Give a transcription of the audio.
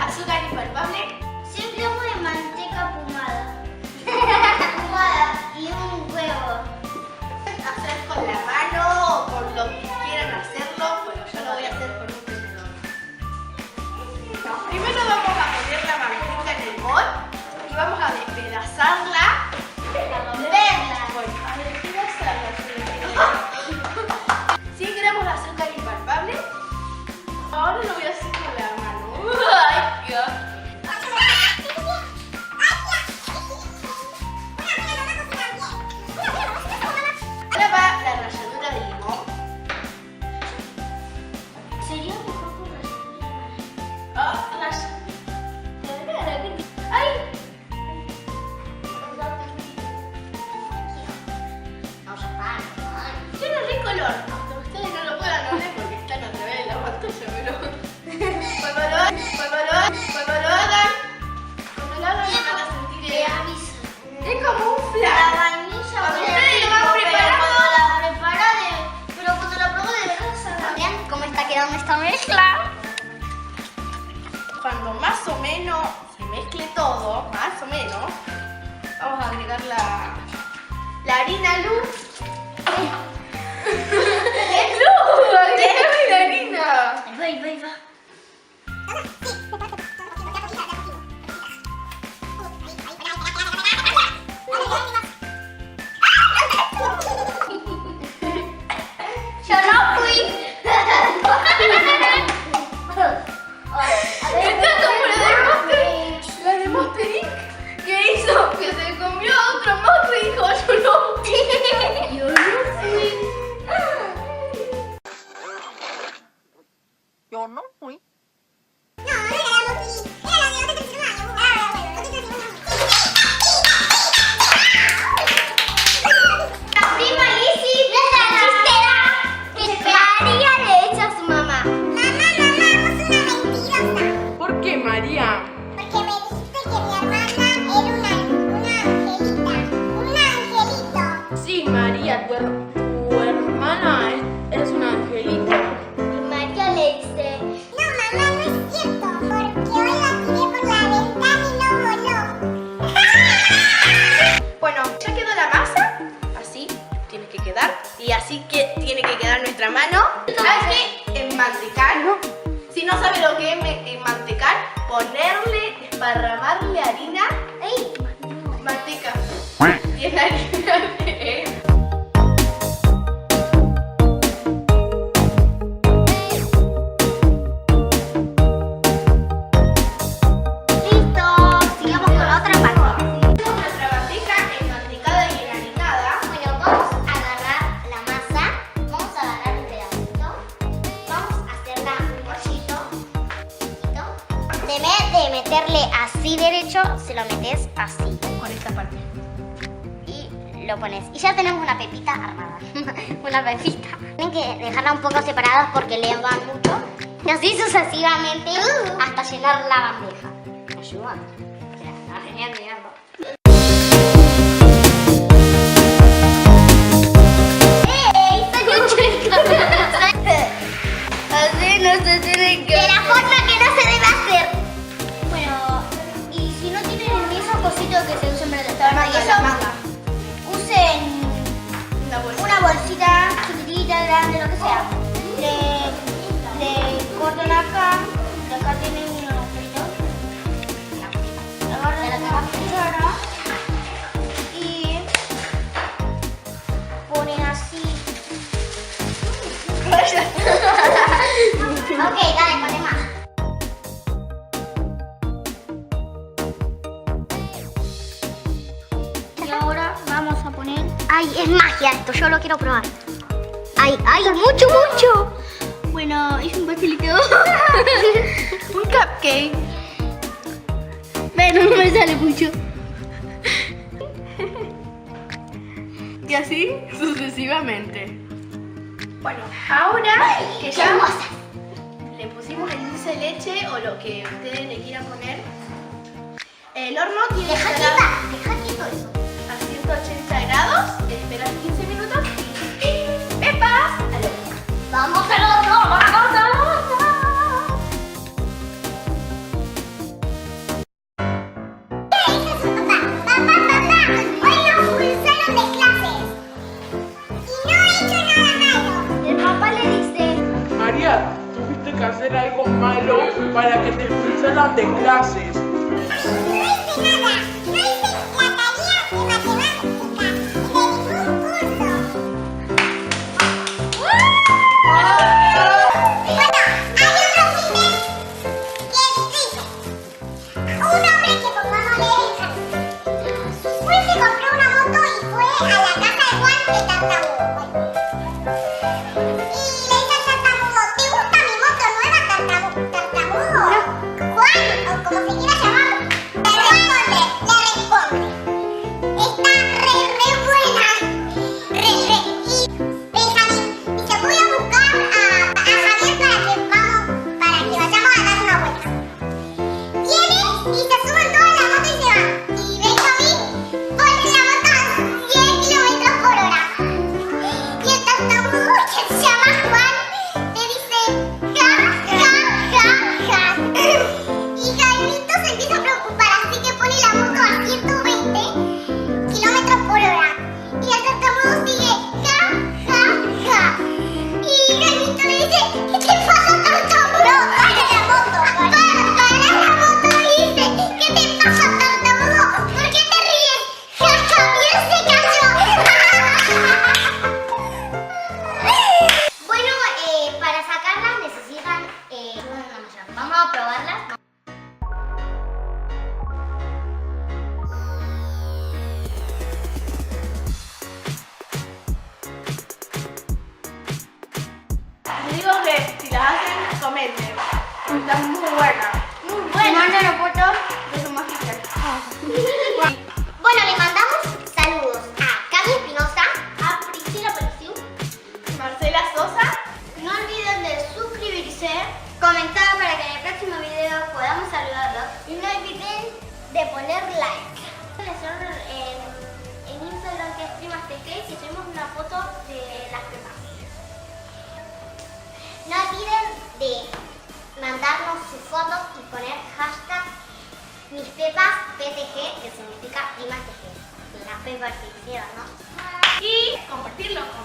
Azúcar impalpable. 100 gramos de manteca ahumada. Y un huevo. Hacer con la mano o con lo que quieran hacerlo. Bueno, yo lo voy a hacer con un tenedor. Primero vamos a poner la manteca en el bol y vamos a despedazarla. Verla. Bueno, a despedazarla. 100 gramos de azúcar impalpable. Ahora lo voy a hacer con la mano. ¡Ay, Dios! Ahora va la ralladura de limón. Sería mejor con ralladura. ¡Ay! No, ya está. Tiene re color. Aunque ustedes no lo puedan ver porque están otra vez en la pantalla, pero cuando lo hagan, van a sentir Te aviso. es como un La flan. vainilla Cuando huele ustedes lo van rico, preparando. pero cuando la pruebo de verdad sabe. Vean cómo está quedando esta mezcla. Cuando más o menos se mezcle todo, más o menos, vamos a agregar la harina luz. ¡Es luz! ¡Agregame la harina! Ahí va. Yo no fui. Está como la de Monster Inc. que hizo que se comió a otro monstruo y dijo yo no fui. Yo no fui. Yo no fui. La prima Lizzy, la chistera, que María le echa a su mamá. Mamá, vos sos una mentirosa. ¿Por qué, María? Porque me dijiste que mi hermana era una angelita. Un angelito. Sí, María, tu hermana es una angelita. Y María le dice: no, mamá, no es cierto. Porque hoy la tiré por la ventana y no voló. Bueno, ya quedó la masa. Así tiene que quedar. Y así que tiene que quedar nuestra mano. Hay que enmantecar. Si no sabe lo que es enmantecar, ponerle, esparramarle harina. ¡Ay! Manteca. Y es la harina de... Listo. Sigamos con la otra parte. Tenemos nuestra bandeja enmantecada y enharinada. Bueno, vamos a agarrar la masa, vamos a agarrar un pedacito, vamos a hacerla un bollito, en vez de meterle así derecho, se lo metes así Con esta parte. y lo pones. Y ya tenemos una pepita armada, una pepita. Tienen que dejarla un poco separadas porque le van mucho y así sucesivamente hasta llenar la bandeja. ¿Me ayudan? Está genial mirando. ¡Ey! ¡Salió chueca! Así no se tiene De la forma que no se debe hacer. Bueno, y si no tienen esos cositos que se usan para la manga, usen una bolsita chiquitita, grande, lo que sea. Le cortan acá, y acá tienen unos agujeritos. Agarran la cuchara y ponen así. Ok, dale, pone más. Y ahora vamos a poner... ¡Ay, es magia esto! Yo lo quiero probar. ¡Ay, ay! ¡Mucho, mucho! Bueno, hice un pastelito. Un cupcake. Pero no me sale mucho. Y así sucesivamente. Bueno, ahora que ya hermosas! le pusimos el dulce de leche o lo que ustedes le quieran poner, el horno tiene que Deja estar quieto eso. a 180 grados, esperas 15 minutos y pepas al horno. ¡Vamos al horno! ¡Vamos al horno! María, tuviste que hacer algo malo para que te expulsaran de clases. Les digo que si las hacen, comenten. Están muy buenas. Muy bueno. Manden la foto de su mágica. Bueno, le mandamos saludos a Cami Espinosa, a Priscila Peliciu, Marcela Sosa. no olviden de suscribirse, comentar para que en el próximo video podamos saludarlos y no olviden de poner like. En Instagram que es PrimasTK, que subimos una foto de las pepas. No olviden de mandarnos sus fotos y poner hashtag MisPepasPTG, que significa PrimasTG. Las pepas que hicieron, ¿no? Y compartirlo con